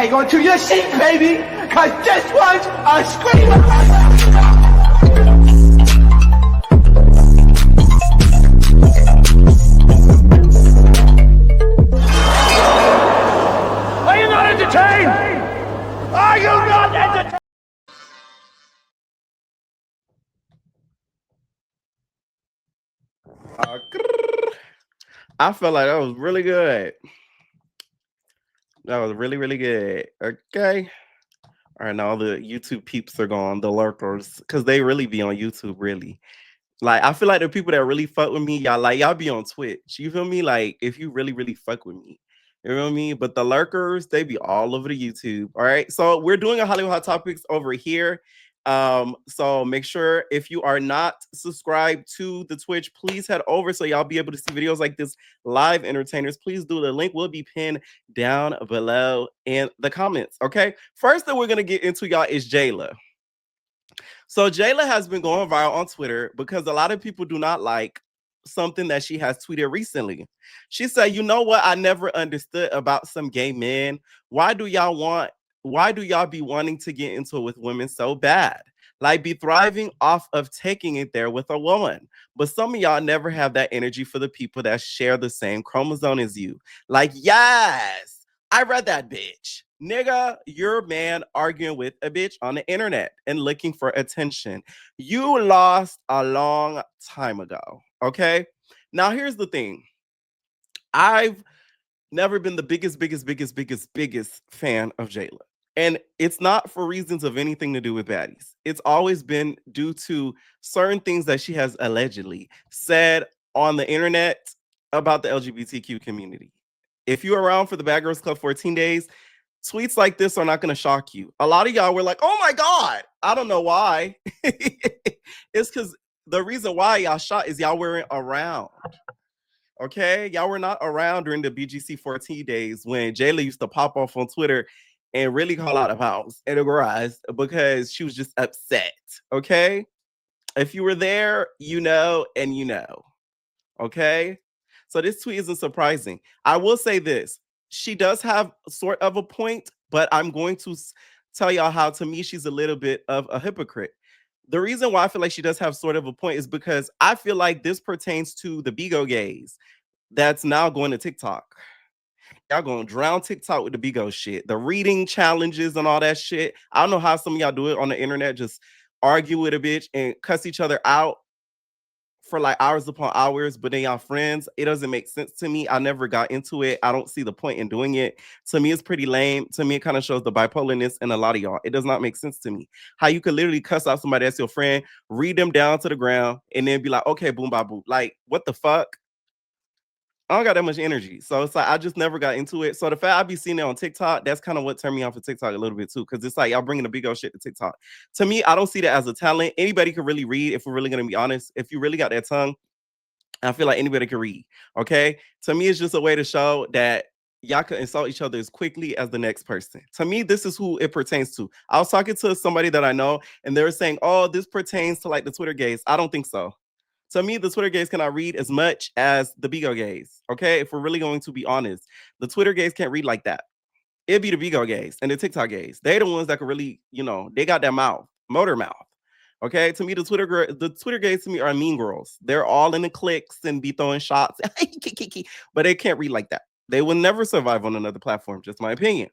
hang on to your seat, baby, because this one's a screamer. Are you not entertained? Are you not entertained? I felt like that was really good. That was really, really good. Okay. All right, now the YouTube peeps are gone, the lurkers, because they really be on YouTube, really. Like, I feel like the people that really fuck with me, y'all be on Twitch. You feel me? Like, if you really, really fuck with me. You know what I mean? But the lurkers, they be all over the YouTube. All right. So we're doing a Hollywood Hot Topics over here. So make sure if you are not subscribed to the Twitch, please head over so y'all be able to see videos like this live entertainers. Please do. The link will be pinned down below in the comments. Okay. First thing we're gonna get into, y'all, is Jayla. So Jayla has been going viral on Twitter because a lot of people do not like something that she has tweeted recently. She said, "You know what I never understood about some gay men? Why do y'all be wanting to get into it with women so bad? Like be thriving off of taking it there with a woman. But some of y'all never have that energy for the people that share the same chromosome as you." Like, yes, I read that, bitch. Nigga, you're a man arguing with a bitch on the internet and looking for attention. You lost a long time ago. Okay. Now, here's the thing. I've never been the biggest fan of Jayla. And it's not for reasons of anything to do with baddies. It's always been due to certain things that she has allegedly said on the internet about the LGBTQ community. If you're around for the Bad Girls Club 14 days, tweets like this are not going to shock you. A lot of y'all were like, "Oh my God." I don't know why. It's because the reason why y'all shot is y'all weren't around. Okay, y'all were not around during the BGC 14 days when Jayla used to pop off on Twitter and really call out of house in the garage because she was just upset. Okay, if you were there, you know, and you know. Okay, so this tweet isn't surprising. I will say this: she does have sort of a point, but I'm going to tell y'all how, to me, she's a little bit of a hypocrite. The reason why I feel like she does have sort of a point is because I feel like this pertains to the Bigo gays that's now going to TikTok. Y'all gonna drown TikTok with the Bigo shit, the reading challenges and all that shit. I don't know how some of y'all do it on the internet, just argue with a bitch and cuss each other out for like hours upon hours, but then y'all friends. It doesn't make sense to me. I never got into it. I don't see the point in doing it. To me, it's pretty lame. To me, it kind of shows the bipolarness in a lot of y'all. It does not make sense to me. How you could literally cuss out somebody that's your friend, read them down to the ground, and then be like, "Okay, boom, ba boom." Like, what the fuck? I don't got that much energy. So it's like I just never got into it. So the fact I be seeing it on TikTok, that's kind of what turned me off of TikTok a little bit too. Cause it's like y'all bringing the big old shit to TikTok. To me, I don't see that as a talent. Anybody can really read, if we're really gonna be honest. If you really got that tongue, I feel like anybody can read. Okay. To me, it's just a way to show that y'all can insult each other as quickly as the next person. To me, this is who it pertains to. I was talking to somebody that I know, and they were saying, "Oh, this pertains to like the Twitter gays." I don't think so. To me, the Twitter gays cannot read as much as the Bigo gays. Okay, if we're really going to be honest, the Twitter gays can't read like that. It'd be the Bigo gays and the TikTok gays. They're the ones that can really, they got that mouth, motor mouth. Okay, to me, the Twitter gays to me are mean girls. They're all in the cliques and be throwing shots, but they can't read like that. They will never survive on another platform. Just my opinion.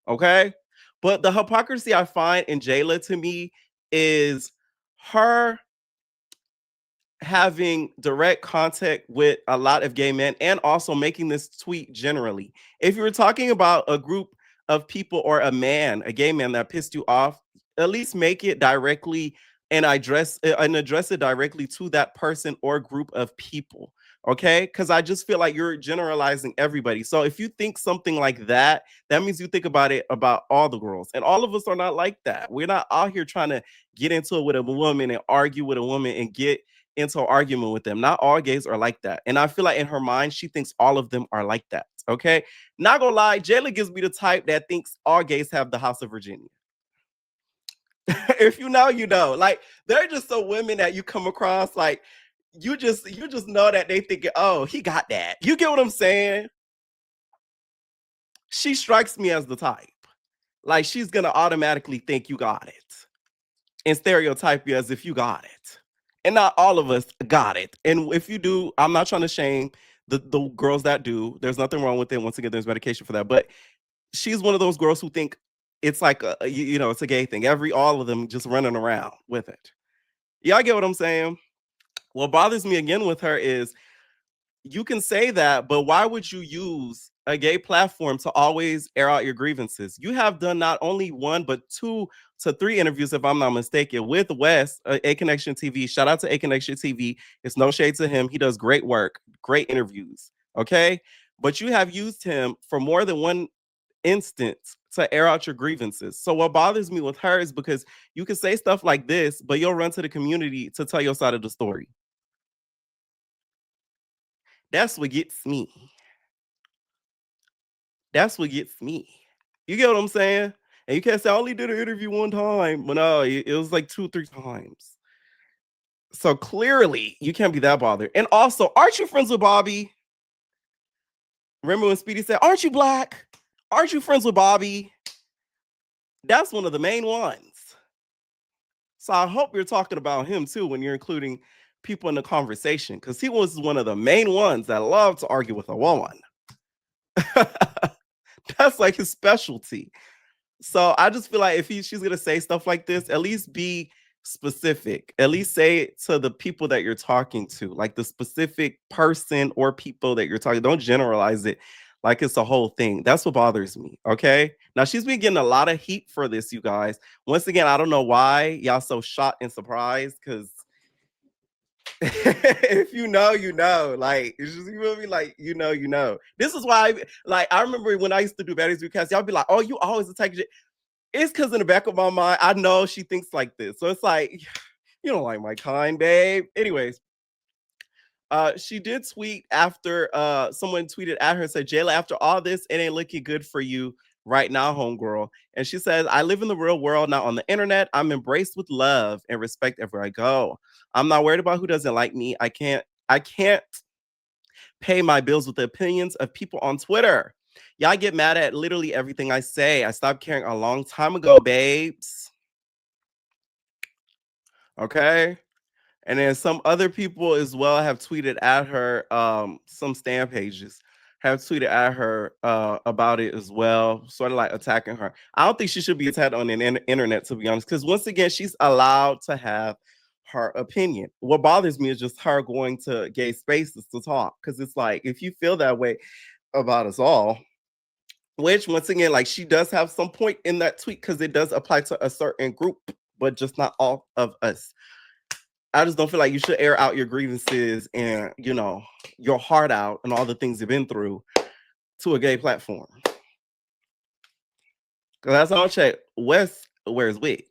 Okay, but the hypocrisy I find in Jayla, to me, is her having direct contact with a lot of gay men and also making this tweet generally. If you were talking about a group of people or a gay man that pissed you off, at least make it directly and address it directly to that person or group of people. Okay, because I just feel like you're generalizing everybody. So if you think something like that, that means you think about it about all the girls, and all of us are not like that. We're not out here trying to get into it with a woman and argue with a woman and get into an argument with them. Not all gays are like that. And I feel like in her mind, she thinks all of them are like that. Okay. Not gonna lie, Jayla gives me the type that thinks all gays have the House of Virginia. If you know, you know. Like, they're just some women that you come across, like, you just know that they think, "Oh, he got that." You get what I'm saying? She strikes me as the type. Like she's gonna automatically think you got it and stereotype you as if you got it. And not all of us got it. And if you do, I'm not trying to shame the girls that do. There's nothing wrong with it. Once again, there's medication for that. But she's one of those girls who think it's like it's a gay thing. All of them just running around with it. Y'all get what I'm saying? What bothers me again with her is you can say that, but why would you use a gay platform to always air out your grievances? You have done not only one, but 2 to 3 interviews, if I'm not mistaken, with Wes, A Connection TV. Shout out to A Connection TV. It's no shade to him. He does great work, great interviews. Okay. But you have used him for more than one instance to air out your grievances. So what bothers me with her is because you can say stuff like this, but you'll run to the community to tell your side of the story. That's what gets me. That's what gets me. You get what I'm saying? And you can't say I only did an interview one time. But no, it was like 2, 3 times. So clearly you can't be that bothered. And also, aren't you friends with Bobby? Remember when Speedy said, "Aren't you black? Aren't you friends with Bobby?" That's one of the main ones. So I hope you're talking about him too when you're including people in the conversation, because he was one of the main ones that loved to argue with a woman. That's like his specialty. So I just feel like if she's gonna say stuff like this, at least be specific. At least say it to the people that you're talking to, like the specific person or people that you're talking. Don't generalize it like it's a whole thing. That's what bothers me. Okay. Now she's been getting a lot of heat for this, you guys. Once again, I don't know why y'all so shocked and surprised, because if you know, you know. Like, it's just, you feel me? Like, you know. This is why, I remember when I used to do Baddies Recast, y'all be like, "Oh, you always attack it." It's because in the back of my mind, I know she thinks like this. So it's like, you don't like my kind, babe. Anyways, she did tweet after someone tweeted at her and said, "Jayla, after all this, it ain't looking good for you right now, homegirl." And she says, "I live in the real world, not on the internet. I'm embraced with love and respect everywhere I go. I'm not worried about who doesn't like me. I can't pay my bills with the opinions of people on Twitter. Y'all get mad at literally everything I say. I stopped caring a long time ago, babes." Okay. And then some other people as well have tweeted at her, some stan pages have tweeted at her about it as well, sort of like attacking her. I don't think she should be attacked on the internet, to be honest, because once again, she's allowed to have her opinion. What bothers me is just her going to gay spaces to talk, because it's like, if you feel that way about us all, which once again, like, she does have some point in that tweet, because it does apply to a certain group, but just not all of us. I just don't feel like you should air out your grievances and, your heart out and all the things you've been through to a gay platform. Because that's all check. Wes wears wigs.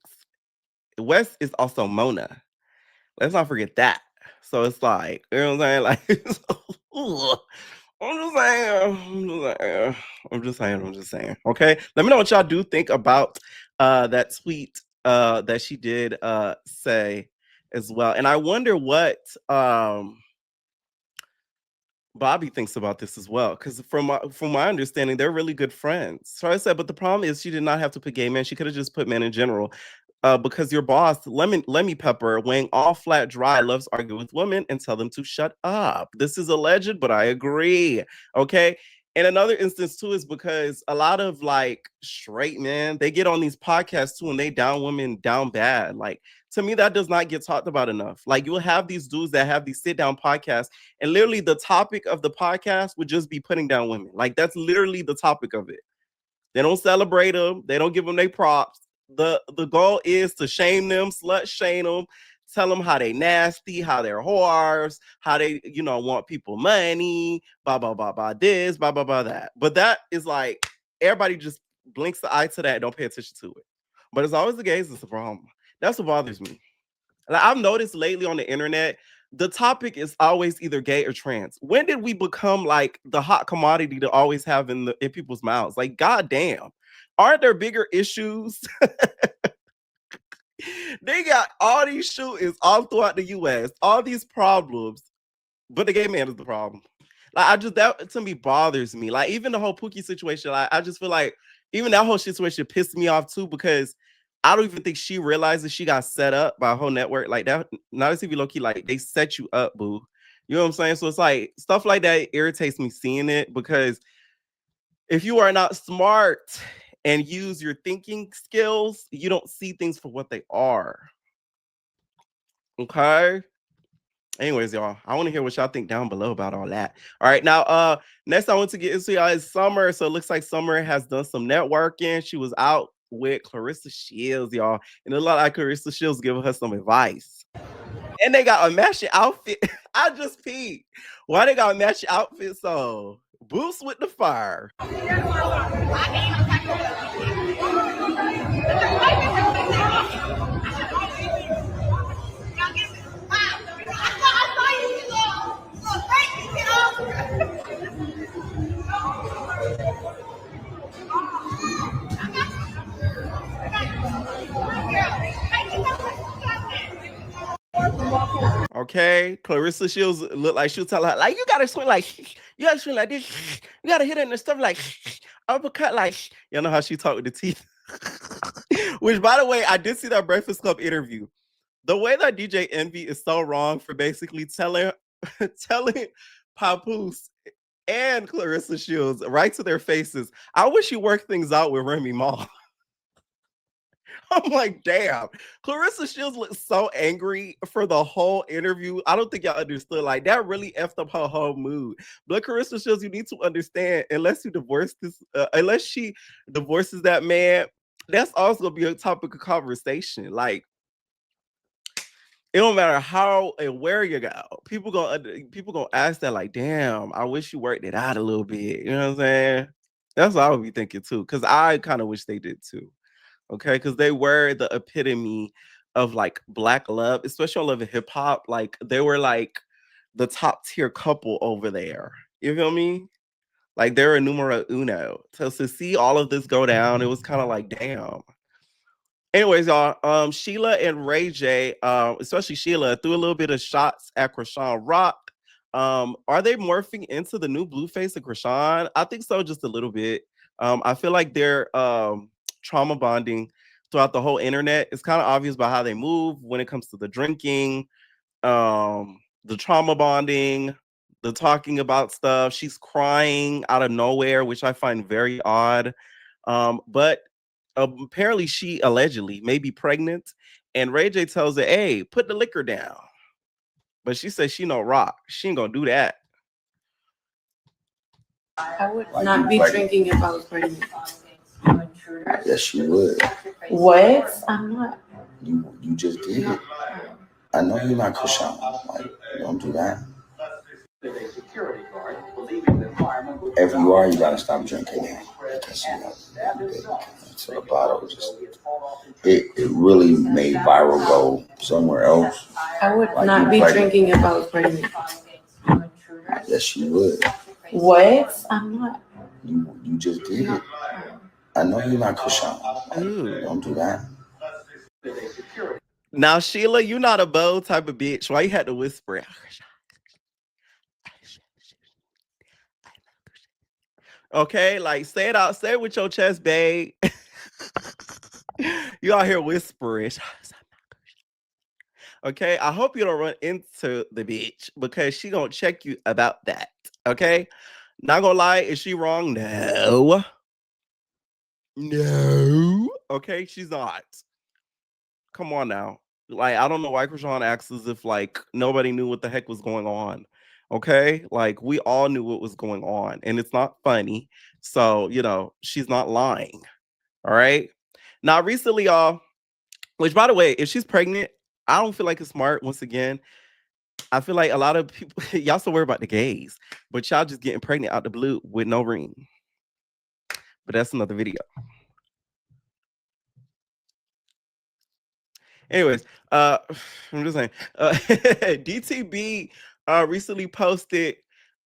Wes is also Mona. Let's not forget that. So it's like, you know what I'm saying? Like, I'm just saying. Okay. Let me know what y'all do think about that tweet that she did say as well. And I wonder what Bobby thinks about this as well, because from my understanding, they're really good friends. So I said, but the problem is she did not have to put gay men. She could have just put men in general, because your boss, Lemmy Pepper, weighing all flat dry, loves arguing with women and tell them to shut up. This is alleged, but I agree. Okay. And another instance too is because a lot of like straight men, they get on these podcasts too and they down women down bad. Like, to me, that does not get talked about enough. Like, you'll have these dudes that have these sit down podcasts, and literally the topic of the podcast would just be putting down women. Like, that's literally the topic of it. They don't celebrate them. They don't give them their props. The goal is to shame them, slut shame them, tell them how they nasty, how they're whores, how they, want people money, blah, blah, blah, blah, this, blah, blah, blah, that. But that is like, everybody just blinks the eye to that and don't pay attention to it. But it's always the gays that's the problem. That's what bothers me. Like, I've noticed lately on the internet, the topic is always either gay or trans. When did we become like the hot commodity to always have in people's mouths? Like, goddamn, aren't there bigger issues? They got all these shootings all throughout the US, all these problems, but the gay man is the problem. Like, that to me bothers me. Like, even the whole Pookie situation, I just feel like Even that whole situation pissed me off too because I don't even think she realizes she got set up by a whole network like that. Not as TV low key, like they set you up, boo. You know what I'm saying? So it's like stuff like that irritates me seeing it because if you are not smart and use your thinking skills, you don't see things for what they are. Okay. Anyways, y'all, I want to hear what y'all think down below about all that. All right, now, next I want to get into y'all is Summer. So it looks like Summer has done some networking. She was out with Claressa Shields, y'all, and a lot like Claressa Shields giving her some advice. And they got a matching outfit. I just peed. Why they got a matching outfit? So boots with the fire. Okay, Claressa Shields looked like she was telling her, like, you gotta swing like you gotta swing like this, you gotta hit it and stuff like uppercut, like you know how she talked with the teeth. Which, by the way, I did see that Breakfast Club interview. The way that DJ Envy is so wrong for basically telling telling Papoose and Claressa Shields right to their faces, I wish you worked things out with Remy Ma. I'm like, damn. Claressa Shields looked so angry for the whole interview. I don't think y'all understood. Like, that really effed up her whole mood. But Claressa Shields, you need to understand, unless you divorce this, unless she divorces that man, that's also gonna be a topic of conversation. Like, it don't matter how and where you go. People gonna ask that, like, damn, I wish you worked it out a little bit. You know what I'm saying? That's what I would be thinking too. Cause I kind of wish they did too. Okay, because they were the epitome of like black love, especially on Love and Hip Hop. Like they were like the top tier couple over there. You feel me? Like they're a numero uno. So to see all of this go down, it was kind of like, damn. Anyways, y'all, Sheila and Ray J, especially Sheila, threw a little bit of shots at Chrisean Rock. Are they morphing into the new Blueface and Chrisean? I think so, just a little bit. I feel like they're trauma bonding throughout the whole internet. It's kind of obvious by how they move when it comes to the drinking, the trauma bonding, the talking about stuff. She's crying out of nowhere, which I find very odd. But apparently she allegedly may be pregnant, and Ray J tells her, "Hey, put the liquor down." But she says she no rock. She ain't gonna do that. I would not be drinking if I was pregnant. Yes, you would. What? I'm not. You just did it. I know you're not Chrisean. Like, don't do that. If you are, you gotta stop drinking now. Because so the bottle just it really made viral go somewhere else. I would not be drinking if I was pregnant. Yes, you would. What? I'm not. You just did it. I know you're not Chrisean. Like, don't do that. Now, Sheila, you not a bold type of bitch. Why you had to whisper it? Okay, like say it out, say it with your chest, babe. You out here whispering. Okay, I hope you don't run into the bitch because she gonna check you about that. Okay, not gonna lie, is she wrong? No, no. Okay, she's not. Come on now. Like, I don't know why Chrisean acts as if like nobody knew what the heck was going on. Okay, like we all knew what was going on, and it's not funny. So she's not lying. All right. Now, recently, y'all, which by the way, if she's pregnant, I don't feel like it's smart. Once again, I feel like a lot of people, y'all still worry about the gays, but y'all just getting pregnant out the blue with no ring. But that's another video. Anyways, I'm just saying, DTB recently posted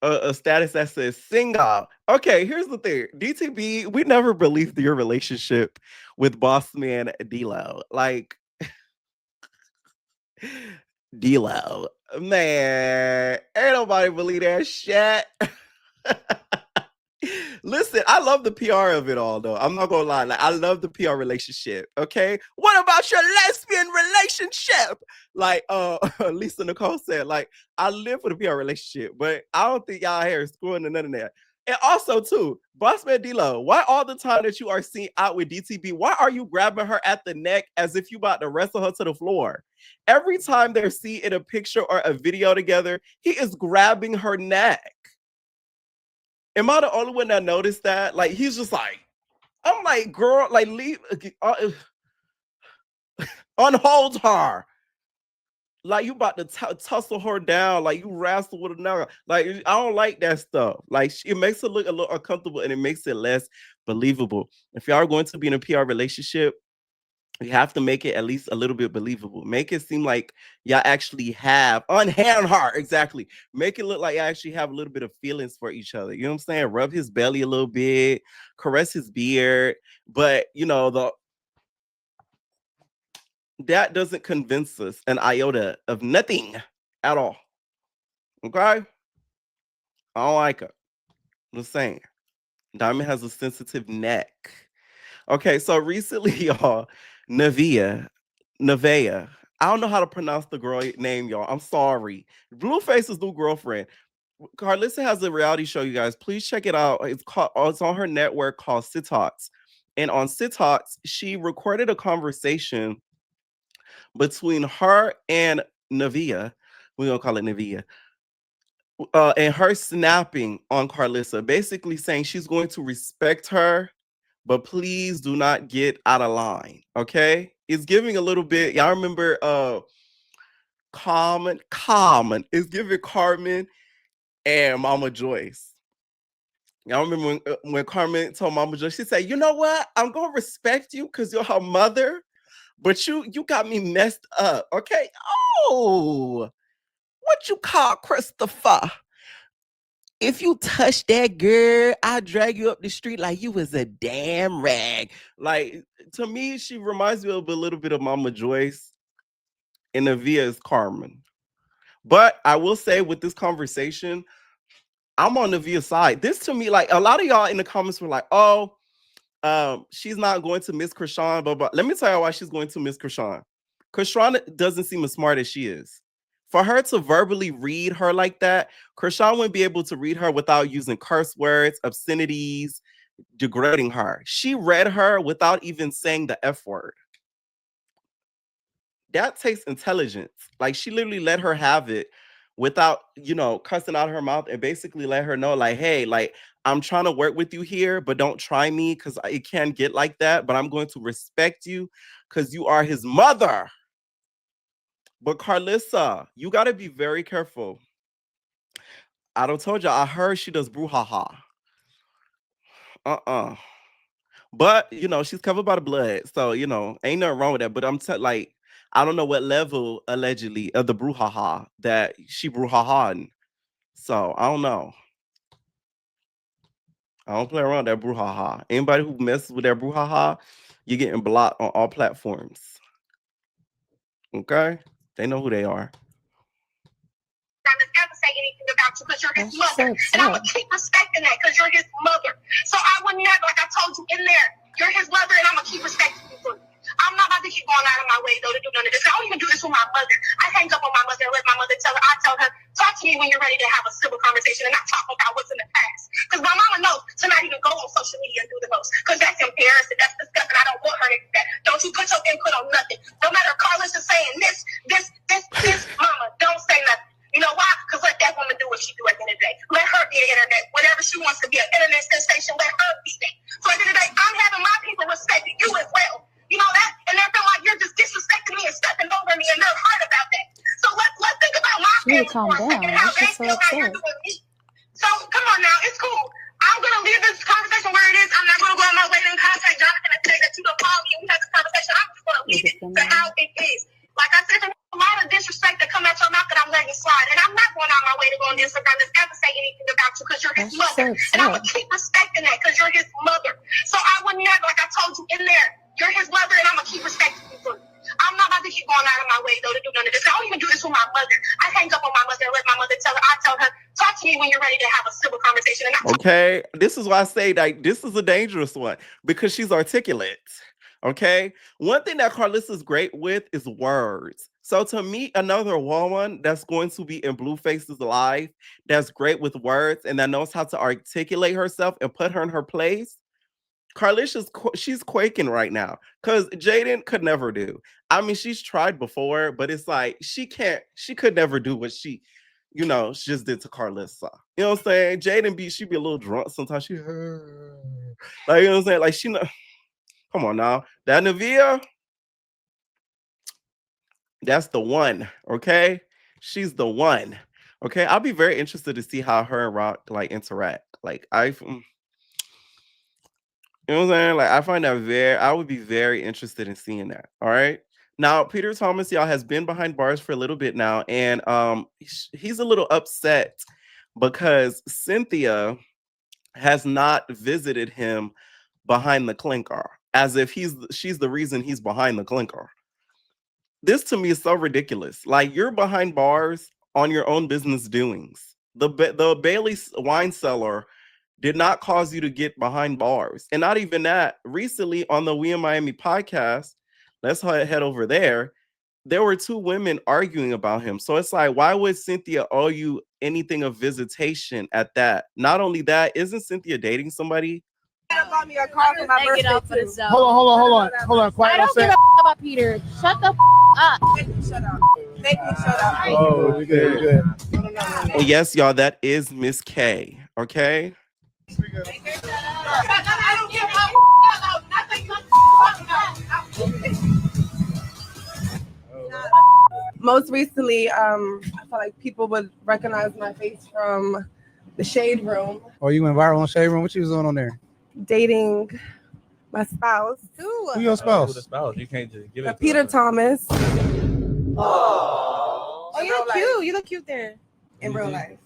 a status that says single. Okay, here's the thing. DTB, we never believed your relationship with Bossman DLO. Like, DLO. Man, ain't nobody believe that shit. Listen, I love the PR of it all, though. I'm not gonna lie. Like, I love the PR relationship. Okay, what about your lesbian relationship? Like, Lisa Nicole said, like, I live for the PR relationship, but I don't think y'all here is screwing to none of that. And also, too, Bossman DLO, why all the time that you are seen out with DTB, why are you grabbing her at the neck as if you about to wrestle her to the floor? Every time they're seen in a picture or a video together, he is grabbing her neck. Am I the only one that noticed that? Like, he's just like, I'm like, girl, like, leave, unhold her. Like, you about to tussle her down, like you wrestle with another. Like, I don't like that stuff. Like, it makes it look a little uncomfortable and it makes it less believable. If y'all are going to be in a PR relationship, you have to make it at least a little bit believable. Make it seem like y'all actually have unhand her. Exactly. Make it look like you actually have a little bit of feelings for each other. You know what I'm saying? Rub his belly a little bit, caress his beard. But you know, that doesn't convince us an iota of nothing at all. Okay? I don't like it. I'm just saying. Diamond has a sensitive neck. Okay, so recently, y'all, Nevaeh, I don't know how to pronounce the girl name, y'all. I'm sorry. Blueface's new girlfriend. Claressa has a reality show, you guys. Please check it out. It's on her network called Sit Talks. And on Sit Talks, she recorded a conversation between her and Nevaeh. We're going to call it Nevaeh. And her snapping on Claressa, basically saying she's going to respect her, but please do not get out of line. Okay, it's giving a little bit. Y'all remember Carmen? It's giving Carmen and Mama Joyce. Y'all remember when Carmen told Mama Joyce, she said, "You know what? I'm gonna respect you because you're her mother, but you got me messed up." Okay. Oh, what you call Christopher? If you touch that girl, I'll drag you up the street like you was a damn rag. Like, to me, she reminds me of a little bit of Mama Joyce, and Nevaeh is Carmen. But I will say with this conversation, I'm on Nevaeh's side. This to me, like, a lot of y'all in the comments were like, oh, she's not going to miss Chrisean, but let me tell you why she's going to miss Chrisean. Chrisean doesn't seem as smart as she is. For her to verbally read her like that, Chrisean wouldn't be able to read her without using curse words, obscenities, degrading her. She read her without even saying the F word. That takes intelligence. Like, she literally let her have it without, cussing out her mouth, and basically let her know, like, hey, like, I'm trying to work with you here, but don't try me because it can get like that. But I'm going to respect you because you are his mother. But Claressa, you got to be very careful. I don't told you. I heard she does brouhaha. But she's covered by the blood, so ain't nothing wrong with that. But I'm like, I don't know what level allegedly of the brouhaha that she brouhaha. So I don't know. I don't play around that brouhaha. Anybody who messes with that brouhaha, you're getting blocked on all platforms. Okay? They know who they are. Ever say anything about you because you're his mother. And I'm going to keep respecting that because you're his mother. So I would never, like I told you in there, you're his mother and I'm going to keep respecting you for it. I'm not about to keep going out of my way, though, to do none of this. I don't even do this with my mother. I hang up on my mother and let my mother tell her. I tell her, talk to me when you're ready to have a civil conversation and not talk about what's in the past. Because my mama knows to not even go on social media and do the most. Because that's embarrassing. That's disgusting. I don't want her to do that. Don't you put your input on nothing. No matter if Carlos is saying this, mama, don't say nothing. You know why? Because let that woman do what she do at the end of the day. Let her be an internet. Whatever she wants to be, an internet sensation, let her be that. So at the end of the day, I'm having my people respecting you as well. You know that? And they're feeling like you're just disrespecting me and stepping over me, and they're hurt about that. So let's think about my family for a second and how they feel how you're doing me. So come on now, it's cool. I'm going to leave this conversation where it is. I'm not going to go on my way and contact Jonathan and say that you don't call me and we had this conversation. I'm just going to leave it to how it is. Like I said, there's a lot of disrespect that come out your mouth that I'm letting slide. And I'm not going out my way to go on Instagram and ever say anything about you because you're his mother. And I'm going to keep respecting that because you're his mother. So I would never, like I told you in there, you're his mother and I'm going to keep respecting you for it. I'm not about to keep going out of my way, though, to do none of this. I don't even do this with my mother. I hang up on my mother and let my mother tell her. I tell her, talk to me when you're ready to have a civil conversation. And Okay, this is why I say like this is a dangerous one because she's articulate. Okay, one thing that Claressa's great with is words. So to meet another woman that's going to be in Blueface's life, that's great with words and that knows how to articulate herself and put her in her place. She's quaking right now because Jaden could never do. I mean, she's tried before, but it's like she could never do what she just did to Claressa. You know what I'm saying? Jaden she'd be a little drunk sometimes. Like, you know what I'm saying? Like come on now. That Navia, that's the one. Okay. She's the one. Okay. I'll be very interested to see how her and Rock like interact. Like you know what I'm saying? Like, I find that I would be very interested in seeing that. All right. Now, Peter Thomas, y'all, has been behind bars for a little bit now, and he's a little upset because Cynthia has not visited him behind the clinker, as if she's the reason he's behind the clinker. This to me is so ridiculous. Like, you're behind bars on your own business doings. The Bailey's wine cellar did not cause you to get behind bars. And not even that. Recently on the We in Miami podcast, let's head over there. There were two women arguing about him. So it's like, why would Cynthia owe you anything of visitation at that? Not only that, isn't Cynthia dating somebody? Hold on. Quiet. I don't give a about Peter. Shut the up. Shut up. Make me shut up. Oh, you're good. Well, yes, y'all, that is Miss K. Okay. I don't give a Most recently, I felt like people would recognize my face from the Shade Room. Oh, you went viral on Shade Room? What you was doing on there? Dating my spouse. Who your spouse? The spouse. You can't just give it. Peter Thomas. Oh, you look cute. You look cute there. In real life.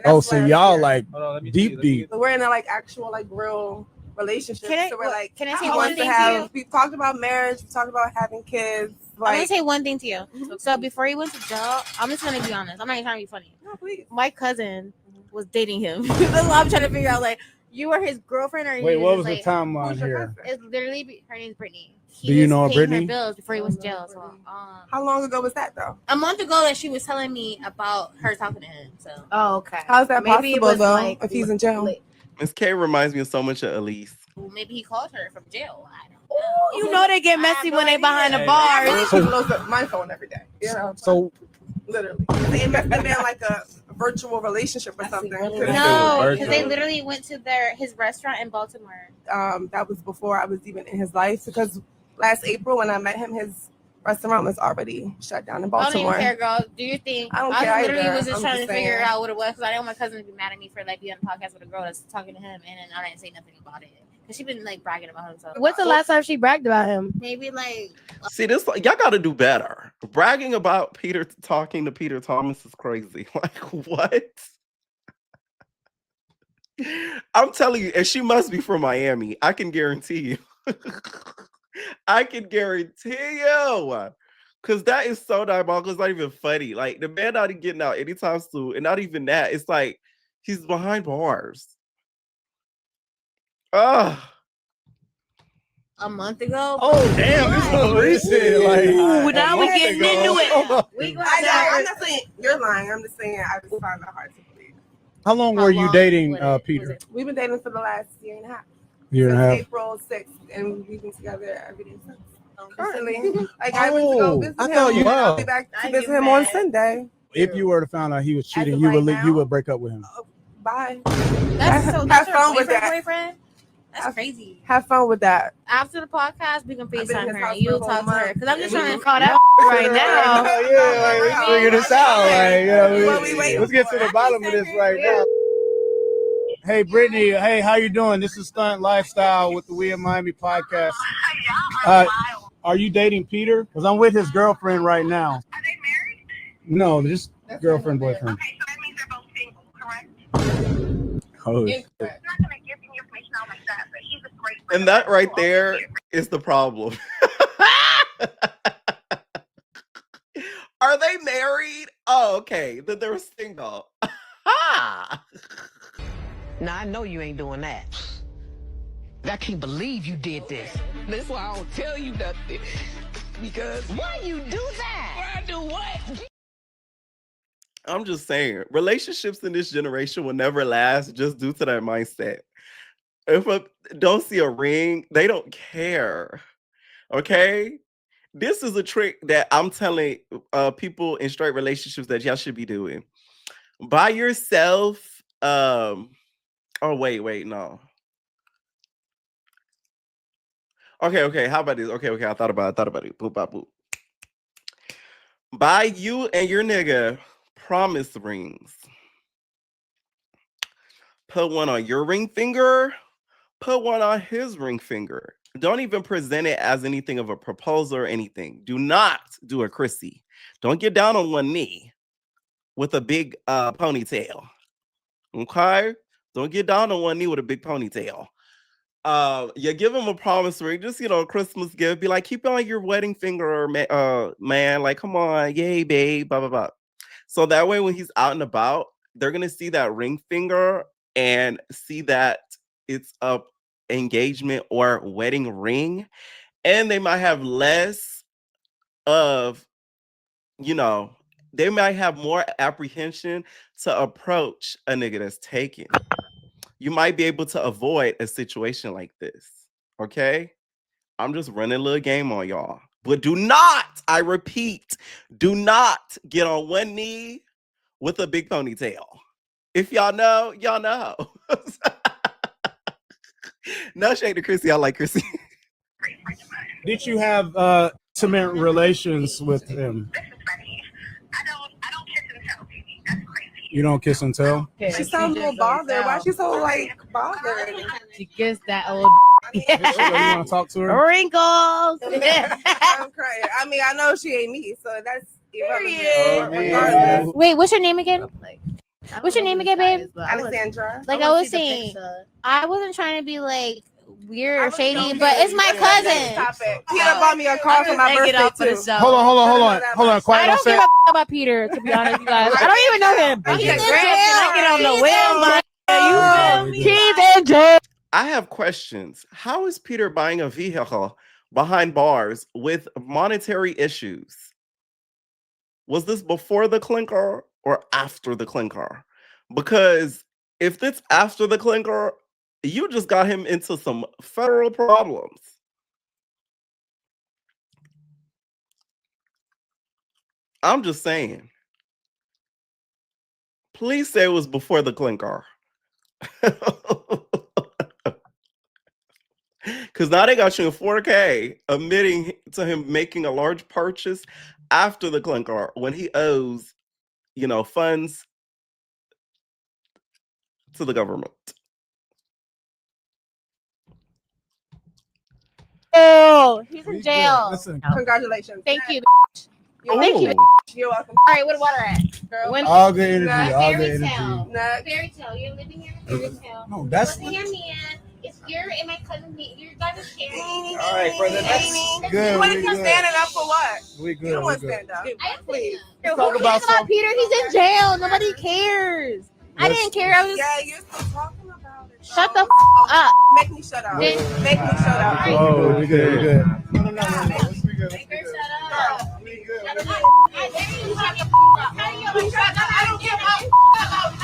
Oh, so y'all like deep. So we're in a like actual like real relationship. So we're like, can I say one thing to you? We talked about marriage. We talked about having kids. Like, I'm gonna say one thing to you. So before he went to jail, I'm just gonna be honest. I'm not even trying to be funny. No, please. My cousin was dating him. That's what I'm trying to figure out. Like, you were his girlfriend, or Wait, what was like, the timeline here? It's literally her name's Brittany. Do you know paying Brittany? her bills before he was in jail. So, how long ago was that though? A month ago that she was telling me about her talking to him. So, okay. How's that Maybe it possible was, though? like, if he's in jail, Miss K reminds me of so much of Elise. maybe he called her from jail. I don't know. You know they get messy when they behind the bars. she blows up my phone every day. You know, So literally, they must have been like a virtual relationship or something. No, because they literally went to his restaurant in Baltimore. That was before I was even in his life, because last April when I met him, his restaurant was already shut down in Baltimore. I don't even care, girl. Do your thing. I don't care literally either. was just I'm trying just to figure saying. out what it was, because I don't want my cousin to be mad at me for like being on a podcast with a girl that's talking to him, and then I didn't say nothing about it. Because she been like bragging about himself. When's the last time she bragged about him? Maybe like. See, this y'all got to do better. Bragging about talking to Peter Thomas is crazy. Like, what? I'm telling you, and she must be from Miami. I can guarantee you. I can guarantee you. Because that is so diabolical. It's not even funny. Like, the man not even getting out anytime soon. And not even that. It's like, he's behind bars. A month ago. Oh damn, this is recent. Like, Ooh, now we getting into it. I'm not saying you're lying. I'm just saying I just find that hard to believe. How long were you dating Peter? We've been dating for the last year and a half. Year and a half. April 6th, and we've been together every day since. Currently, like I went to go visit I him. thought you- and I'll be back to visit him on Sunday. If you were to find out he was cheating, As of you right would now? you would break up with him. Bye. That's Have your fun with that. boyfriend? That's crazy. Have fun with that. After the podcast, we can I've been in FaceTime his her house and you'll for a whole talk to her. month. Because I'm just trying to Call that right now. Yeah, like, let's figure this out. Like, you know, What we waiting let's get to for? the bottom of this right now. Hey, Brittany. Hey, how you doing? This is Stunt Lifestyle with the We in Miami podcast. Are you dating Peter? Because I'm with his girlfriend right now. Are they married? No, just girlfriend, boyfriend. Okay, so that means they're both single, correct? Oh, I'm not going to give any information out like that, but he's a great friend. And that right there is the problem. married? Oh, okay. Then they're single. Ha! Now, I know you ain't doing that. I can't believe you did this. That's why I don't tell you nothing. Because why you do that? Why I do what? I'm just saying, relationships in this generation will never last just due to that mindset. If a don't see a ring, they don't care. Okay? This is a trick that I'm telling people in straight relationships that y'all should be doing. Buy yourself oh wait, no. Okay, how about this? Okay, I thought about it. Boop, bop, boop. Buy you and your nigga promise rings. Put one on your ring finger, put one on his ring finger. Don't even present it as anything of a proposal or anything. Do not do a Chrissy. Don't get down on one knee with a big ponytail. Okay? Don't get down on one knee with a big ponytail. You give him a promise ring, just a Christmas gift. Be like, keep it on your wedding finger, man. Like, come on, yay, babe, blah blah blah. So that way, when he's out and about, they're gonna see that ring finger and see that it's a engagement or wedding ring, and they might have less of, they might have more apprehension to approach a nigga that's taken. You might be able to avoid a situation like this. Okay? I'm just running a little game on y'all. But do not, I repeat, do not get on one knee with a big ponytail. If y'all know, y'all know. No shade to Chrissy. I like Chrissy. Did you have intimate relations with him? I don't kiss and tell, baby. That's crazy. You don't kiss and tell? She sounds a little bothered. Why she so bothered? She gets that old You want to talk to her? wrinkles. I'm crying. I mean, I know she ain't me, so that's irrelevant. man. Wait, what's your name again? What's your name again, babe? Alexandra. Like I was saying, I wasn't trying to be like weird or shady, but it's my cousin. Peter bought me a car for my birthday too. Hold on. I Quiet on don't give set. a about Peter, to be honest, you guys. I don't even know him. He's in He's jail. in Get on the jail. wheel, Oh, He's in jail. I have questions. How is Peter buying a vehicle behind bars with monetary issues? Was this before the clinker or after the clinker? Because if it's after the clinker, you just got him into some federal problems. I'm just saying. Please say it was before the clinker. Because now they got you in 4K, admitting to him making a large purchase after the clinker when he owes, funds to the government. Oh, he's in jail. Listen, Congratulations. Thank you. Thank you. You're welcome. All right, where the water at? Girl. all good energy. Nah, All good fairy energy. tale. Next. Fairy tale. You're living here in fairy tale. No, that's What's your man? It's your and my cousin. You guys are sharing. all right, brother. That's good. What We if you're good. standing up for what? We You good. don't We want to good. stand up. I am Please. Who Talk cares about about Peter? He's in jail. Nobody cares. I Let's- didn't care. I was Yeah, you're still talking about it. shut the though. up. Make me shut up. Then- Make me shut up. Oh, we good. We good. No. We good. Make her shut up. We good. I dare you to shut the up. How do you shut up? I don't give a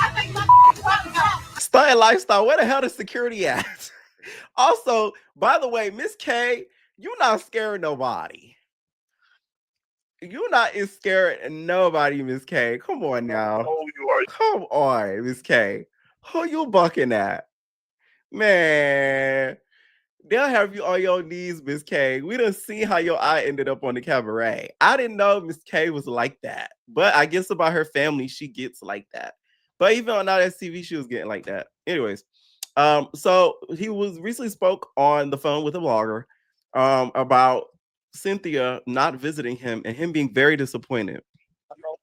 I think my Stunting lifestyle. Where the hell is security at? Also, by the way, Miss K, you're not scaring nobody. You're not scaring nobody, Miss K. Come on now. Oh, you are. Come on, Miss K. Who you bucking at? Man, they'll have you on your knees, Miss K. We done see how your eye ended up on the cabaret. I didn't know Miss K was like that. But I guess about her family, she gets like that. But even on that TV, she was getting like that. Anyways, so he was recently spoke on the phone with a blogger about Cynthia not visiting him and him being very disappointed. I know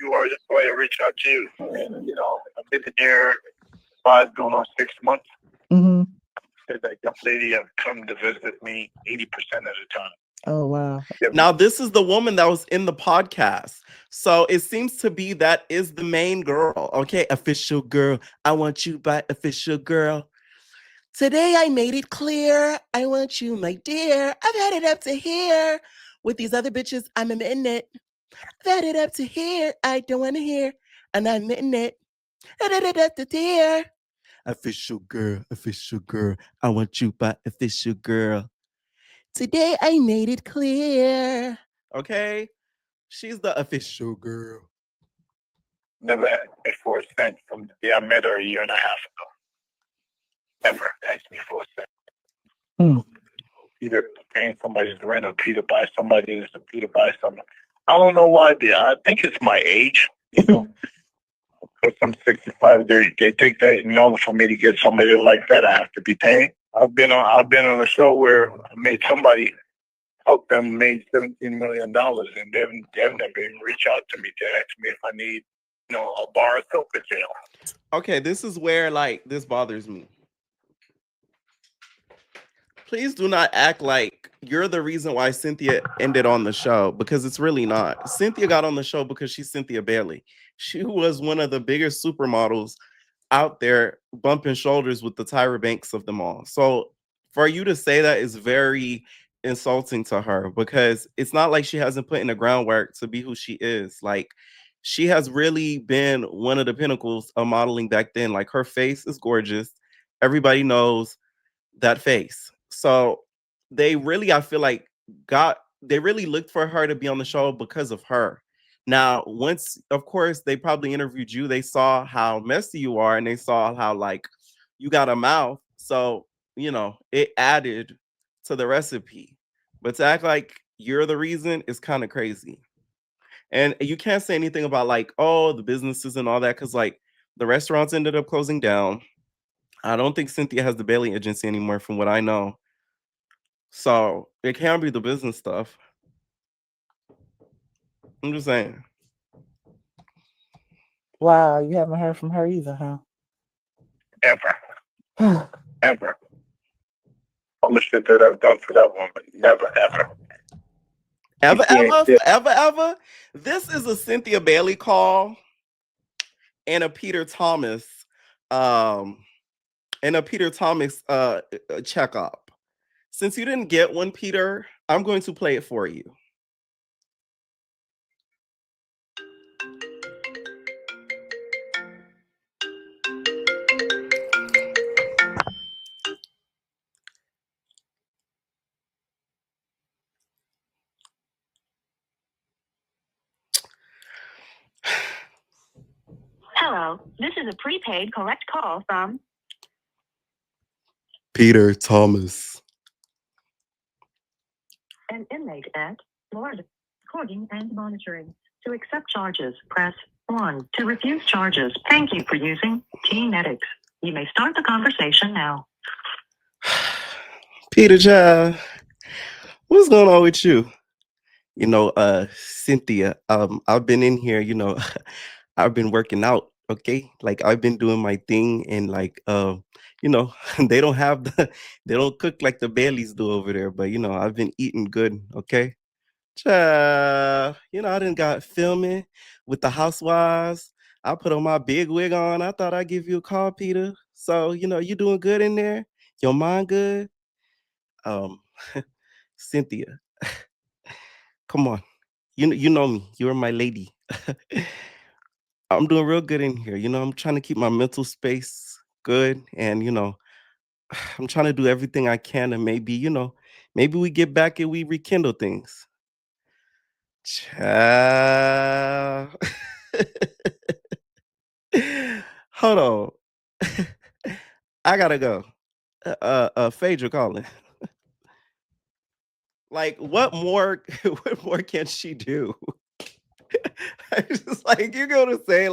you are. That's why I reached out to you. And, I've been there 5 going on 6 months. Mm-hmm. Said that young lady have come to visit me 80% of the time. Oh wow. Now, this is the woman that was in the podcast. So it seems to be that is the main girl. Okay, official girl. I want you by official girl. Today I made it clear. I want you, my dear. I've had it up to here. With these other bitches, I'm admitting it. I've had it up to here. I don't want to hear. And I'm admitting it. I've had it up to here. Official girl. I want you by official girl. Today I made it clear. Okay? She's the official girl. Never asked me for a cent from the day I met her a year and a half ago. Never asked me for a cent. Either paying somebody's rent or Peter buy somebody or Peter buy something. I don't know why. I think it's my age. You know, because I'm 65. They think that in order for me to get somebody like that, I have to be paying. I've been on a show where I made somebody help them made $17 million, and they've never even reached out to me to ask me if I need, a bar of soap in jail. Okay, this is where this bothers me. Please do not act like you're the reason why Cynthia ended on the show, because it's really not. Cynthia got on the show because she's Cynthia Bailey. She was one of the biggest supermodels out there, bumping shoulders with the Tyra Banks of them all. So for you to say that is very insulting to her, because it's not like she hasn't put in the groundwork to be who she is. She has really been one of the pinnacles of modeling back then. Her face is gorgeous. Everybody knows that face. So they really, I feel like, they really looked for her to be on the show because of her. Now, once, of course, they probably interviewed you, they saw how messy you are, and they saw how you got a mouth. So, it added to the recipe. But to act like you're the reason is kind of crazy. And you can't say anything about the businesses and all that, because the restaurants ended up closing down. I don't think Cynthia has the Bailey agency anymore, from what I know. So it can't be the business stuff. I'm just saying. Wow, you haven't heard from her either, huh? Ever. Ever. All the shit that I've done for that woman. Never, ever. Ever. This is a Cynthia Bailey call and a Peter Thomas checkup. Since you didn't get one, Peter, I'm going to play it for you. Hello, this is a prepaid collect call from Peter Thomas. An inmate at Florida. Recording and monitoring. To accept charges, press 1. To refuse charges, thank you for using T-Netics. You may start the conversation now. Peter Child, what's going on with you? Cynthia, I've been in here, I've been working out, okay? I've been doing my thing, and they don't cook like the Baileys do over there, but I've been eating good, okay? Child, I done got filming with the housewives. I put on my big wig on. I thought I'd give you a call, Peter. So, you doing good in there? Your mind good? Cynthia, come on. You know me. You're my lady. I'm doing real good in here. I'm trying to keep my mental space good, and I'm trying to do everything I can, and maybe we get back and we rekindle things. Child. Hold on. I gotta go. Phaedra calling. What more can she do? It's just you're gonna say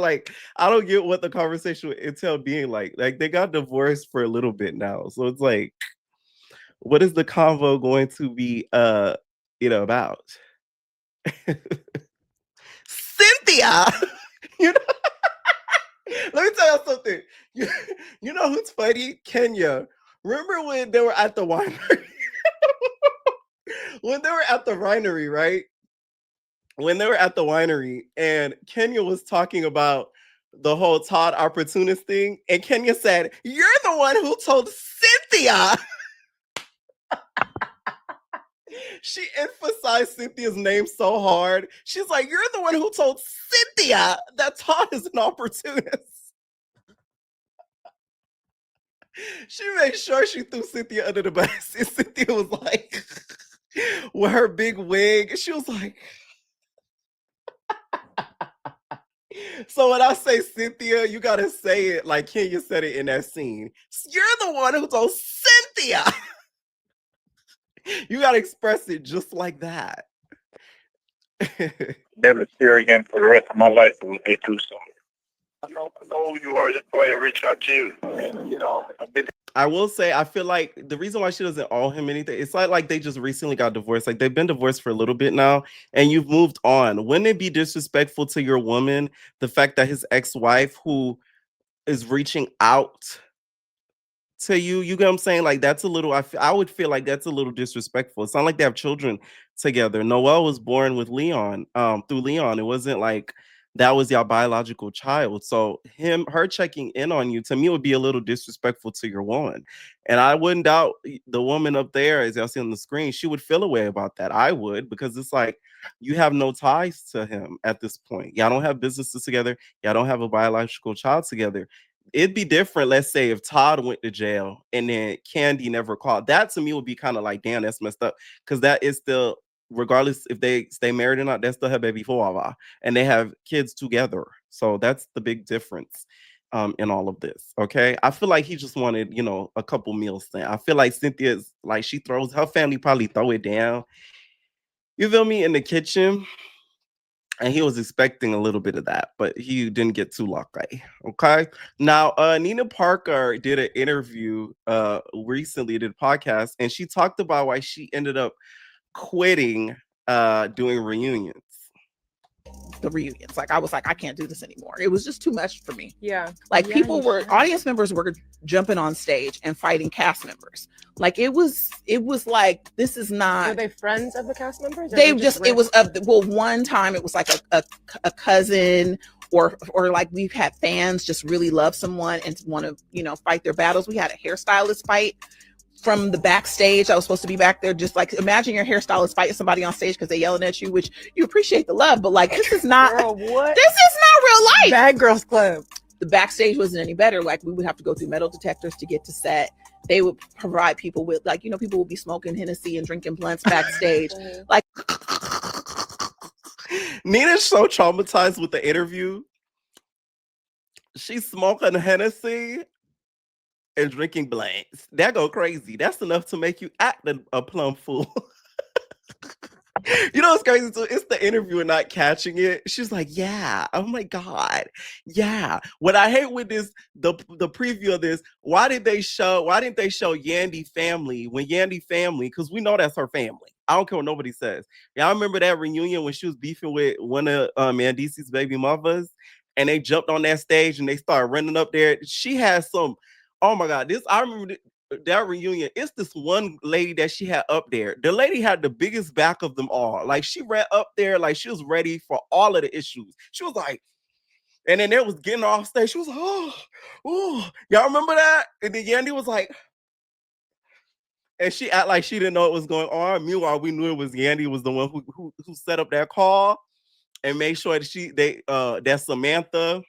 I don't get what the conversation with Intel being like. They got divorced for a little bit now, so it's what is the convo going to be about? Cynthia, let me tell you something. You know who's funny? Kenya. Remember when they were at the winery? when they were at the winery, right? When they were at the winery, and Kenya was talking about the whole Todd opportunist thing, and Kenya said, "You're the one who told Cynthia." She emphasized Cynthia's name so hard. She's like, "You're the one who told Cynthia that Todd is an opportunist." She made sure she threw Cynthia under the bus. And Cynthia was like, with her big wig, she was like, so when I say Cynthia, you gotta say it like Kenya said it in that scene. You're the one who told Cynthia. You gotta express it just like that. Never see her again for the rest of my life. It would be too soon. I know who you are. That's why I reached out to you. And, you know, I will say, I feel like the reason why she doesn't owe him anything, it's like they just recently got divorced. Like they've been divorced for a little bit now, and you've moved on. Wouldn't it be disrespectful to your woman, the fact that his ex-wife who is reaching out to you, you get what I'm saying? Like that's a little, I would feel like that's a little disrespectful. It's not like they have children together. Noelle was born with Leon, through Leon. It wasn't like that was your biological child. So her checking in on you, to me, would be a little disrespectful to your woman. And I wouldn't doubt the woman up there, as y'all see on the screen, she would feel a way about that. I would, because it's like, you have no ties to him at this point. Y'all don't have businesses together. Y'all don't have a biological child together. It'd be different, let's say, if Todd went to jail and then Candy never called. That to me would be kind of like, damn, that's messed up. Because that is still, regardless if they stay married or not, that's still her baby father. And they have kids together. So that's the big difference in all of this. Okay. I feel like he just wanted, you know, a couple meals thing. I feel like Cynthia's like, she throws, her family probably throw it down. You feel me? In the kitchen. And he was expecting a little bit of that, but he didn't get too lucky. Okay. Now, Nina Parker did an interview recently, did a podcast, and she talked about why she ended up quitting doing reunions. The reunions. Like I was like, I can't do this anymore. It was just too much for me. Yeah. Like Yeah, audience members were jumping on stage and fighting cast members. Like it was like, this is not. Were they friends of the cast members? They just it was one time it was like a cousin or like we've had fans just really love someone and want to, you know, fight their battles. We had a hairstylist fight from the backstage. I was supposed to be back there. Just like, imagine your hairstylist fighting somebody on stage because they're yelling at you, which you appreciate the love, but like, this is not, Girl, what? This is not real life. Bad Girls Club. The backstage wasn't any better. Like we would have to go through metal detectors to get to set. They would provide people with, like, you know, people would be smoking Hennessy and drinking blunts backstage. Like, Nina's so traumatized with the interview. She's smoking Hennessy and drinking blanks. That go crazy. That's enough to make you act a plum fool. You know what's crazy too? It's the interviewer not catching it. She's like, yeah. Oh my God. Yeah. What I hate with this, the preview of this, why didn't they show Yandy family when Yandy family, because we know that's her family. I don't care what nobody says. Y'all remember that reunion when she was beefing with one of Mandisi's baby mothers, and they jumped on that stage and they started running up there. She has some, oh my God, I remember that reunion. It's this one lady that she had up there. The lady had the biggest back of them all. Like she ran up there like she was ready for all of the issues. She was like, and then they was getting off stage. She was like, oh, y'all remember that? And then Yandy was like, and she act like she didn't know what was going on. Meanwhile, we knew it was Yandy was the one who set up that call and made sure that that's Samantha.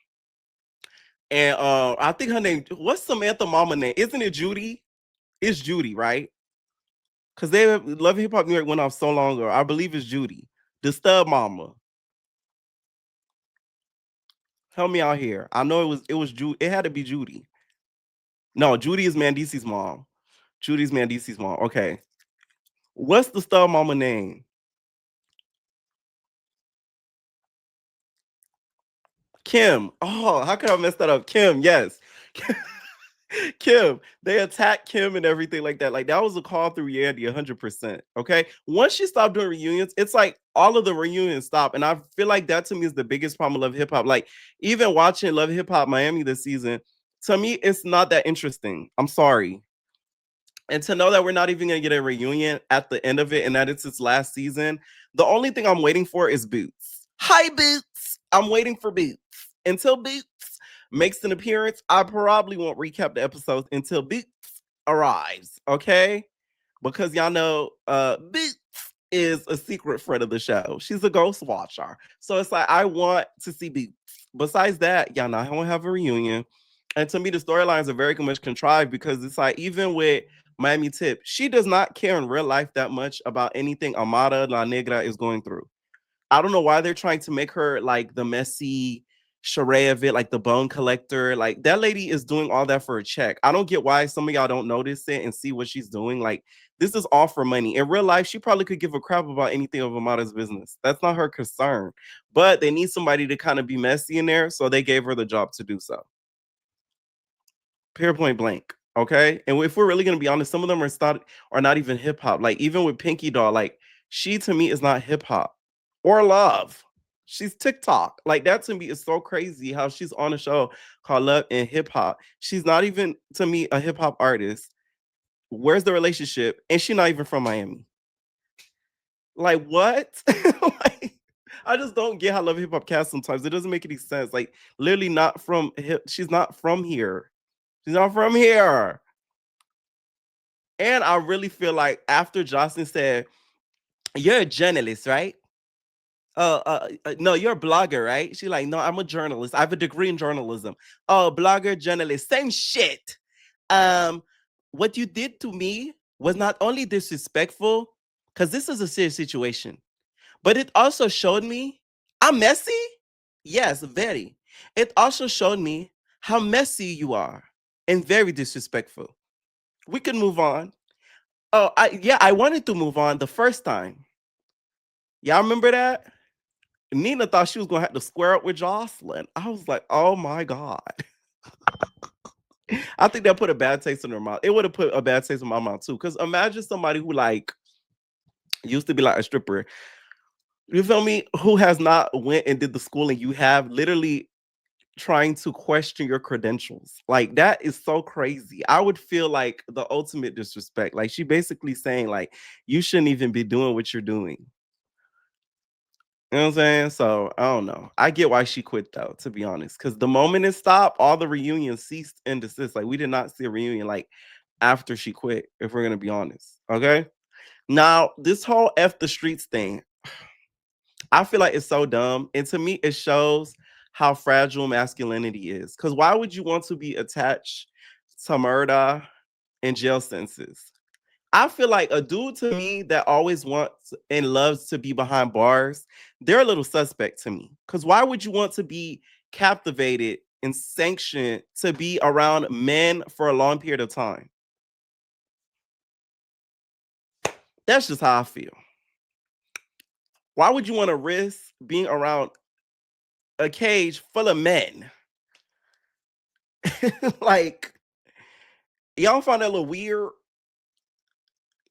And I think her name, what's Samantha mama name? Isn't it Judy? It's Judy, right? Because they Love Hip Hop New York went off so long ago. I believe it's Judy, the stud mama. Help me out here. I know it was Judy. It had to be Judy. No, Judy is Mandisi's mom. Judy's Mandisi's mom. Okay. What's the stud mama name? Kim. Oh, how could I mess that up? Kim, yes. Kim, they attacked Kim and everything like that. Like that was a call through Yandy 100%. Okay. Once she stopped doing reunions, it's like all of the reunions stop. And I feel like that to me is the biggest problem of Love Hip Hop. Like even watching Love Hip Hop Miami this season, to me, it's not that interesting. I'm sorry. And to know that we're not even going to get a reunion at the end of it and that it's its last season, the only thing I'm waiting for is Boots. Hi, Boots. I'm waiting for Boots. Until Boots makes an appearance, I probably won't recap the episodes until Boots arrives, okay? Because y'all know Boots is a secret friend of the show. She's a ghost watcher. So it's like, I want to see Boots. Besides that, y'all know I won't have a reunion. And to me, the storylines are very much contrived because it's like, even with Miami Tip, she does not care in real life that much about anything Amada La Negra is going through. I don't know why they're trying to make her like the messy charade of it, like the bone collector. Like, that lady is doing all that for a check. I don't get why some of y'all don't notice it and see what she's doing. Like, this is all for money. In real life, she probably could give a crap about anything of Amada's business. That's not her concern. But they need somebody to kind of be messy in there, so they gave her the job to do so. Pure point blank. Okay. And if we're really going to be honest, some of them are not even hip hop. Like, even with Pinky Doll, like, she to me is not hip hop or love. She's TikTok. Like, that to me is so crazy how she's on a show called Love and Hip Hop. She's not even, to me, a hip hop artist. Where's the relationship? And she's not even from Miami. Like, what? Like, I just don't get how Love and Hip Hop cast sometimes. It doesn't make any sense. Like, literally not from, she's not from here. She's not from here. And I really feel like after Jocelyn said, "You're a journalist, right? No, you're a blogger, right?" She's like, "No, I'm a journalist. I have a degree in journalism." "Oh, blogger, journalist, same shit. What you did to me was not only disrespectful, because this is a serious situation, but it also showed me I'm messy. Yes, very. It also showed me how messy you are and very disrespectful. We can move on." Oh, I wanted to move on the first time. Y'all remember that? Nina thought she was gonna have to square up with Jocelyn. I was like, oh my God. I think that put a bad taste in her mouth. It would have put a bad taste in my mouth too. Because imagine somebody who like used to be like a stripper. You feel me? Who has not went and did the schooling you have, literally trying to question your credentials. Like, that is so crazy. I would feel like the ultimate disrespect. Like, she basically saying like, you shouldn't even be doing what you're doing. You know what I'm saying? So I don't know. I get why she quit though, to be honest. Because the moment it stopped, all the reunions ceased and desist. Like, we did not see a reunion like after she quit, if we're gonna be honest. Okay. Now, this whole F the streets thing, I feel like it's so dumb. And to me, it shows how fragile masculinity is. Because why would you want to be attached to murder and jail sentences? I feel like a dude to me that always wants and loves to be behind bars, they're a little suspect to me. Because why would you want to be captivated and sanctioned to be around men for a long period of time? That's just how I feel. Why would you want to risk being around a cage full of men? Like, y'all find that a little weird?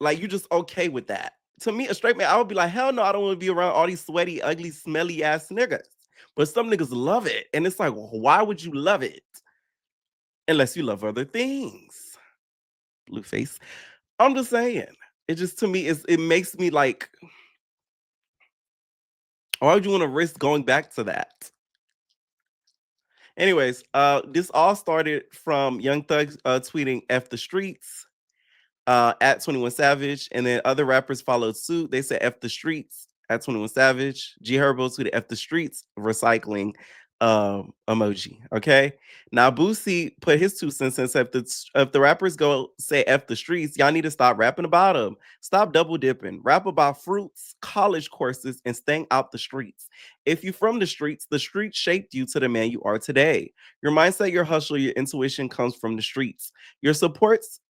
Like, you just okay with that? To me, a straight man, I would be like, hell no, I don't want to be around all these sweaty, ugly, smelly ass niggas. But some niggas love it. And it's like, why would you love it? Unless you love other things. Blueface. I'm just saying. It just, to me, it makes me like, why would you want to risk going back to that? Anyways, this all started from Young Thug tweeting F the streets at 21 Savage, and then other rappers followed suit. They said F the streets at 21 Savage. G Herbo tweeted F the streets recycling emoji. Okay. Now Boosie put his 2 cents and said, if the rappers go say F the streets, y'all need to stop rapping about them. Stop double dipping. Rap about fruits, college courses, and staying out the streets. If you're from the streets shaped you to the man you are today. Your mindset, your hustle, your intuition comes from the streets. Your supports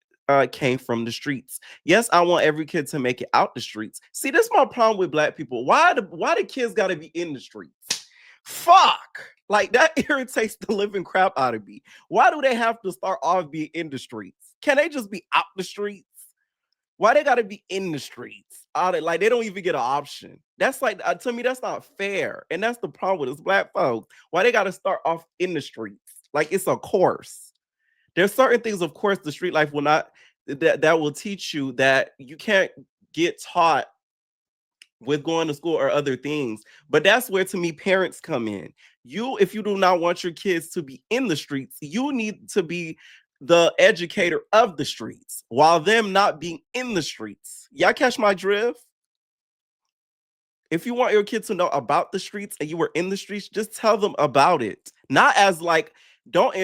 came from the streets. Yes, I want every kid to make it out the streets. See, this is my problem with black people. Why the kids got to be in the streets? Fuck. Like, that irritates the living crap out of me. Why do they have to start off being in the streets? Can they just be out the streets? Why they got to be in the streets? Like, they don't even get an option. That's like, to me, that's not fair. And that's the problem with us black folks. Why they got to start off in the streets? Like, it's a course. There's certain things, of course, the street life will not that will teach you that you can't get taught with going to school or other things. But that's where, to me, parents come in. If you do not want your kids to be in the streets, you need to be the educator of the streets while them not being in the streets. Y'all catch my drift? If you want your kids to know about the streets and you were in the streets, just tell them about it. Not as like, don't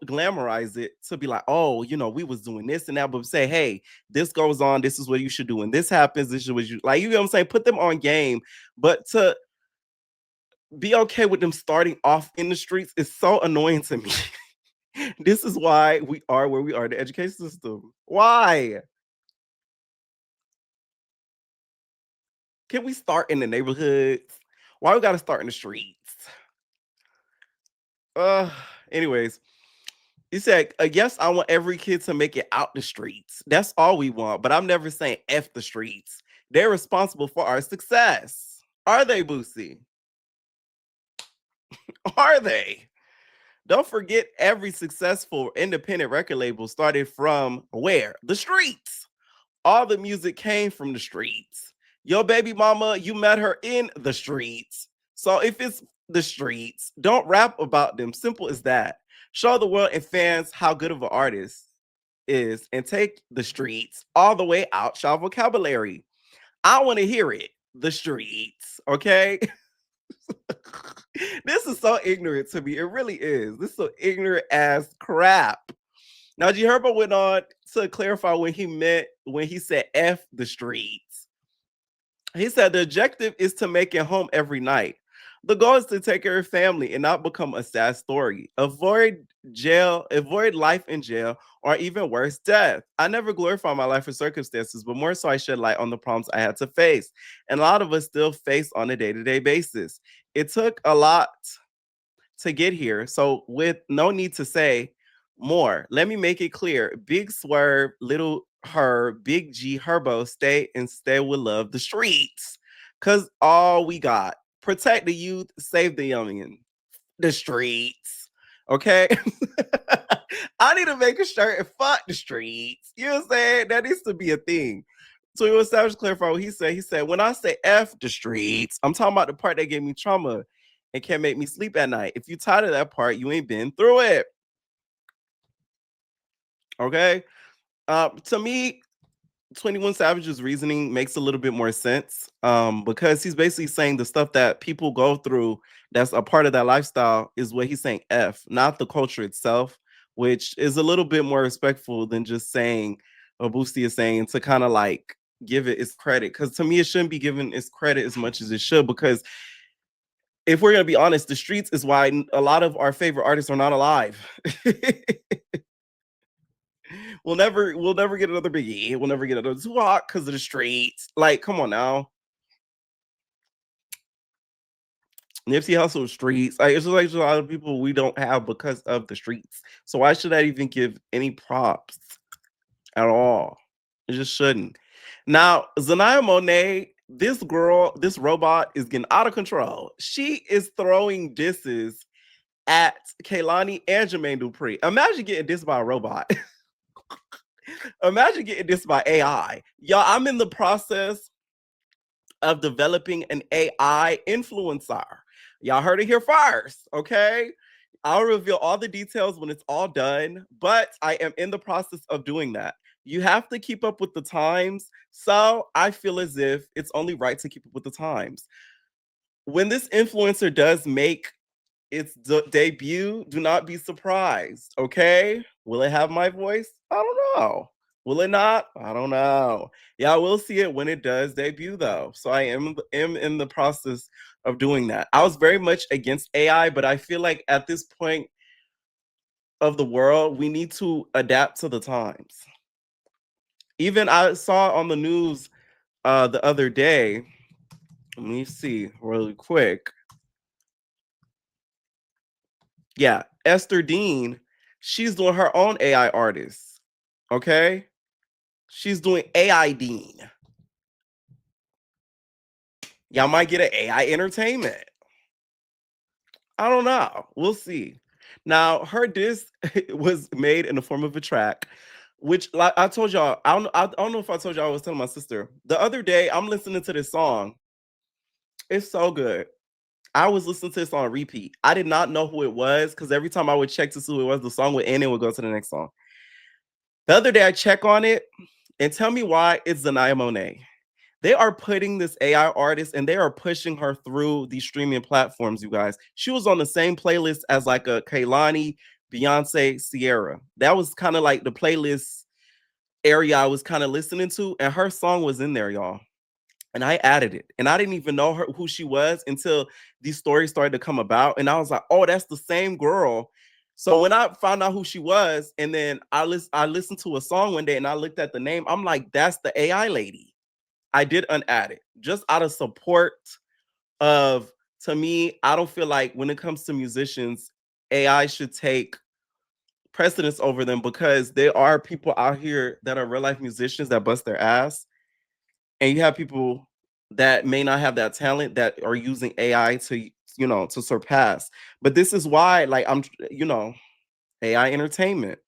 glamorize it to be like, oh, we was doing this and that, but say, hey, this goes on, this is what you should do. When this happens, this is what you like, you know what I'm saying? Put them on game, but to be okay with them starting off in the streets is so annoying to me. This is why we are where we are in the education system. Why? Can we start in the neighborhoods? Why we gotta start in the streets? Anyways, he said, yes, I want every kid to make it out the streets. That's all we want, but I'm never saying F the streets. They're responsible for our success. Are they, Boosie? Are they? Don't forget, every successful independent record label started from where? The streets. All the music came from the streets. Your baby mama, you met her in the streets. So if it's the streets, don't rap about them. Simple as that. Show the world and fans how good of an artist is and take the streets all the way out. Shout vocabulary. I want to hear it. The streets. Okay. This is so ignorant to me. It really is. This is so ignorant as crap. Now, G Herbo went on to clarify when he said F the streets. He said the objective is to make it home every night. The goal is to take care of family and not become a sad story. Avoid life in jail, or even worse, death. I never glorify my life or circumstances, but more so I shed light on the problems I had to face. And a lot of us still face on a day-to-day basis. It took a lot to get here, so with no need to say more, let me make it clear. Big Swerve, Little Her, Big G Herbo, stay with love the streets. Cause all we got. Protect the youth, save the youngin. The streets. Okay. I need to make a shirt and fuck the streets. You know what I'm saying? That needs to be a thing. So he was savage clarify what he said. He said, when I say F the streets, I'm talking about the part that gave me trauma and can't make me sleep at night. If you tired of that part, you ain't been through it. Okay. To me, 21 Savage's reasoning makes a little bit more sense, because he's basically saying the stuff that people go through that's a part of that lifestyle is what he's saying F, not the culture itself, which is a little bit more respectful than just saying what Boosie is saying, to kind of like give it its credit. Because to me, it shouldn't be given its credit as much as it should, because if we're going to be honest, the streets is why a lot of our favorite artists are not alive. We'll never get another Biggie. We'll never get another Tupac because of the streets. Like, come on now. Nipsey Hussle streets. Like, it's just like a lot of people we don't have because of the streets. So why should I even give any props at all? It just shouldn't. Now, Zanaya Monet, this robot is getting out of control. She is throwing disses at Kehlani and Jermaine Dupri. Imagine getting dissed by a robot. Imagine getting dissed by AI. Y'all, I'm in the process of developing an AI influencer. Y'all heard it here first, okay? I'll reveal all the details when it's all done, but I am in the process of doing that. You have to keep up with the times, so I feel as if it's only right to keep up with the times. When this influencer does make its debut, do not be surprised, okay? Will it have my voice? I don't know. Will it not? I don't know. Yeah, we'll see it when it does debut, though. So I am in the process of doing that. I was very much against AI, but I feel like at this point of the world, we need to adapt to the times. Even I saw on the news the other day, let me see really quick. Yeah, Esther Dean, she's doing her own AI artist. Okay? She's doing AI Dean. Y'all might get an AI entertainment. I don't know. We'll see. Now, her diss was made in the form of a track. Which, like I told y'all, I don't know if I told y'all I was telling my sister. The other day, I'm listening to this song. It's so good. I was listening to this on repeat. I did not know who it was because every time I would check to see who it was, the song would end and would go to the next song. The other day, I check on it and tell me why it's Zanaya Monáe. They are putting this AI artist and they are pushing her through these streaming platforms, you guys. She was on the same playlist as like a Kehlani, Beyonce, Sierra. That was kind of like the playlist area I was kind of listening to, and her song was in there, y'all. And I added it, and I didn't even know who she was until these stories started to come about, and I was like, "Oh, that's the same girl." So when I found out who she was, and then I listened to a song one day, and I looked at the name, I'm like, "That's the AI lady." I did unadd it just out of support of. To me, I don't feel like when it comes to musicians, AI should take precedence over them because there are people out here that are real life musicians that bust their ass. And you have people that may not have that talent that are using AI to, to surpass. But this is why, like, I'm, AI entertainment.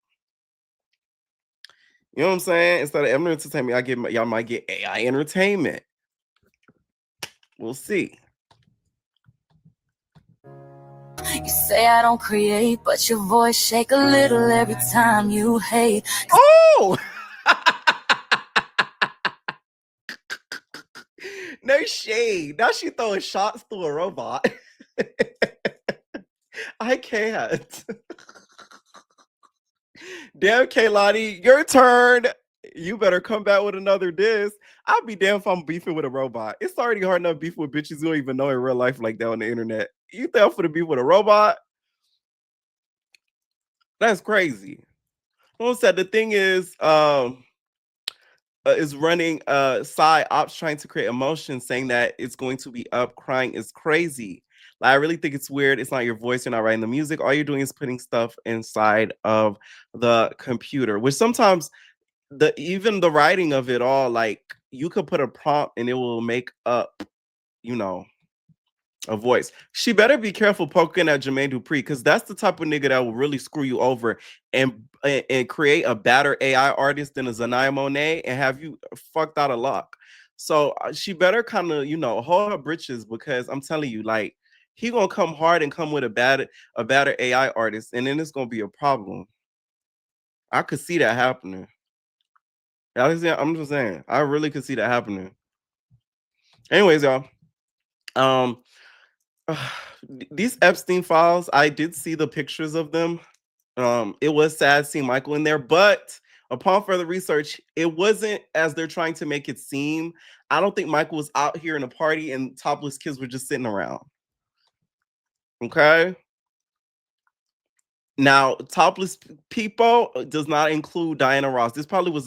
You know what I'm saying? Instead of entertainment, y'all might get AI entertainment. We'll see. You say I don't create, but your voice shake a little every time you hate. Oh! No shade. Now she throwing shots through a robot. I can't. Damn, Kehlani, your turn. You better come back with another diss. I'll be damn if I'm beefing with a robot. It's already hard enough beefing with bitches you don't even know in real life like that on the internet. You think I'm for the beef with a robot? That's crazy. What said the thing is running side ops trying to create emotion, saying that it's going to be up. Crying is crazy. Like, I really think it's weird. It's not your voice. You're not writing the music. All you're doing is putting stuff inside of the computer, which sometimes even the writing of it all, like, you could put a prompt and it will make up, a voice. She better be careful poking at Jermaine Dupri, because that's the type of nigga that will really screw you over and create a better AI artist than a Zanaya Monáe and have you fucked out of luck. So she better kind of, hold her britches, because I'm telling you, like, he gonna come hard and come with a better AI artist, and then it's gonna be a problem. I could see that happening. I'm just saying, I really could see that happening. Anyways, y'all, these Epstein files, I did see the pictures of them. It was sad seeing Michael in there, but upon further research, it wasn't as they're trying to make it seem. I don't think Michael was out here in a party and topless kids were just sitting around. Okay. Now, topless people does not include Diana Ross. This probably was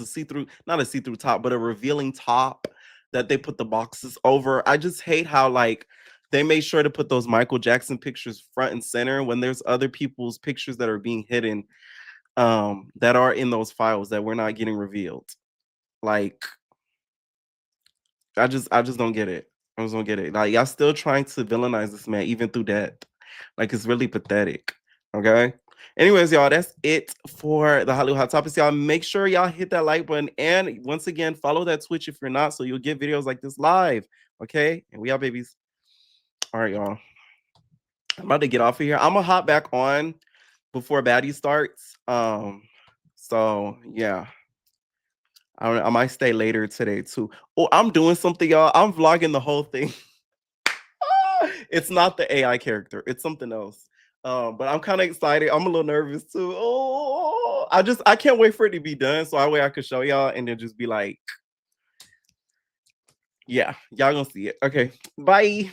not a see-through top, but a revealing top that they put the boxes over. I just hate how, like, they made sure to put those Michael Jackson pictures front and center when there's other people's pictures that are being hidden, that are in those files that we're not getting revealed. Like, I just don't get it. I just don't get it. Like, y'all still trying to villainize this man even through death. Like, it's really pathetic. Okay. Anyways, y'all, that's it for the Hollywood Hot Topics. Y'all, make sure y'all hit that like button. And once again, follow that Twitch if you're not, so you'll get videos like this live. Okay. And we out, babies. All right, y'all. I'm about to get off of here. I'm gonna hop back on before Baddie starts. So yeah. I might stay later today too. Oh, I'm doing something, y'all. I'm vlogging the whole thing. It's not the AI character. It's something else. But I'm kind of excited. I'm a little nervous too. Oh, I can't wait for it to be done, so that way I could show y'all and then just be like, yeah, y'all gonna see it. Okay, bye.